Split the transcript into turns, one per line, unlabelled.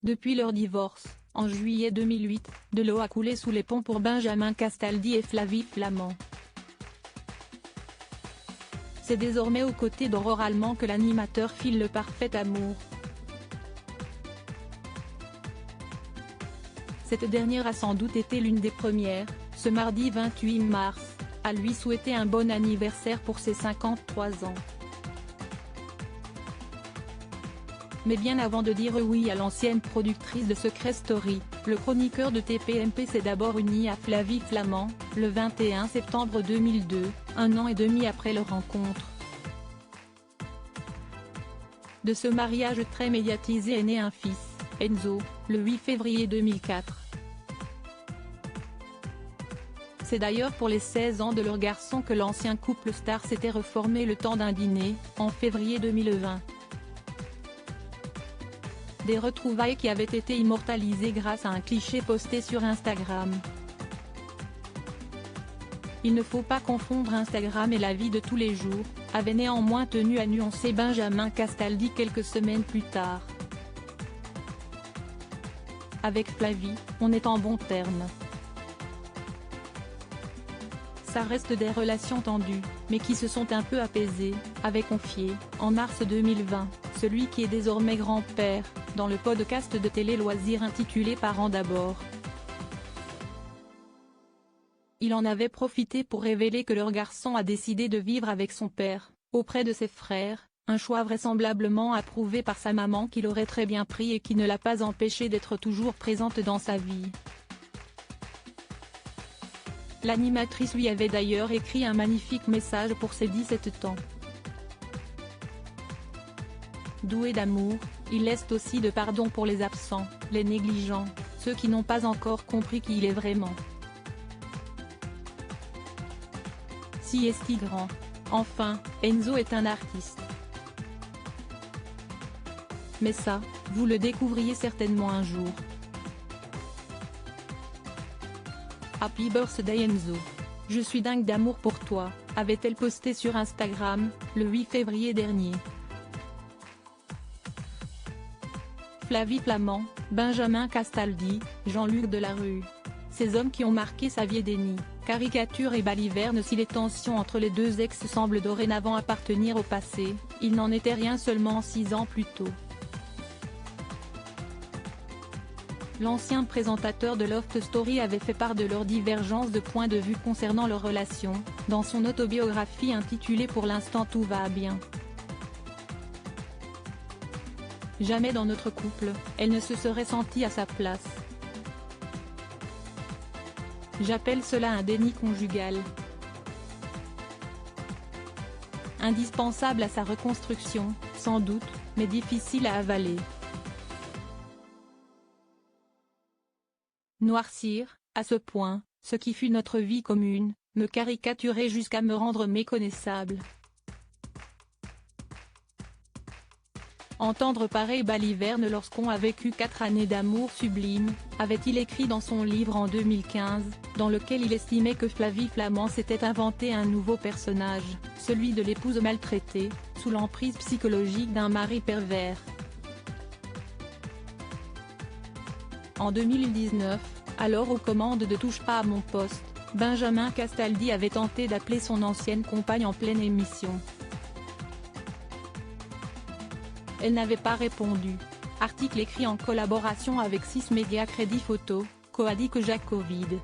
Depuis leur divorce, en juillet 2008, de l'eau a coulé sous les ponts pour Benjamin Castaldi et Flavie Flament. C'est désormais aux côtés d'Aurore Allemand que l'animateur file le parfait amour. Cette dernière a sans doute été l'une des premières, ce mardi 28 mars, à lui souhaiter un bon anniversaire pour ses 53 ans. Mais bien avant de dire oui à l'ancienne productrice de Secret Story, le chroniqueur de TPMP s'est d'abord uni à Flavie Flament, le 21 septembre 2002, un an et demi après leur rencontre. De ce mariage très médiatisé est né un fils, Enzo, le 8 février 2004. C'est d'ailleurs pour les 16 ans de leur garçon que l'ancien couple star s'était reformé le temps d'un dîner, en février 2020. Des retrouvailles qui avaient été immortalisées grâce à un cliché posté sur Instagram. Il ne faut pas confondre Instagram et la vie de tous les jours, avait néanmoins tenu à nuancer Benjamin Castaldi quelques semaines plus tard. Avec Flavie, on est en bons termes. Ça reste des relations tendues, mais qui se sont un peu apaisées, avait confié, en mars 2020, celui qui est désormais grand-père, dans le podcast de télé-loisirs intitulé Parents d'abord. Il en avait profité pour révéler que leur garçon a décidé de vivre avec son père, auprès de ses frères, un choix vraisemblablement approuvé par sa maman qui l'aurait très bien pris et qui ne l'a pas empêché d'être toujours présente dans sa vie. L'animatrice lui avait d'ailleurs écrit un magnifique message pour ses 17 ans. Doué d'amour, il laisse aussi de pardon pour les absents, les négligents, ceux qui n'ont pas encore compris qui il est vraiment. Si est-il grand. Enfin, Enzo est un artiste. Mais ça, vous le découvriez certainement un jour. Happy birthday Enzo. Je suis dingue d'amour pour toi, avait-elle posté sur Instagram, le 8 février dernier. Flavie Flament, Benjamin Castaldi, Jean-Luc Delarue. Ces hommes qui ont marqué sa vie déni, caricature et baliverne. Si les tensions entre les deux ex semblent dorénavant appartenir au passé, il n'en était rien seulement 6 ans plus tôt. L'ancien présentateur de Loft Story avait fait part de leurs divergences de point de vue concernant leur relation, dans son autobiographie intitulée Pour l'instant tout va bien. Jamais dans notre couple, elle ne se serait sentie à sa place. J'appelle cela un déni conjugal. Indispensable à sa reconstruction, sans doute, mais difficile à avaler. Noircir, à ce point, ce qui fut notre vie commune, me caricaturer jusqu'à me rendre méconnaissable. Entendre pareille baliverne lorsqu'on a vécu 4 années d'amour sublime, avait-il écrit dans son livre en 2015, dans lequel il estimait que Flavie Flament s'était inventé un nouveau personnage, celui de l'épouse maltraitée, sous l'emprise psychologique d'un mari pervers. En 2019, alors aux commandes de Touche pas à mon poste, Benjamin Castaldi avait tenté d'appeler son ancienne compagne en pleine émission. Elle n'avait pas répondu. Article écrit en collaboration avec 6 médias Crédit Photo, Coadic Jacovid.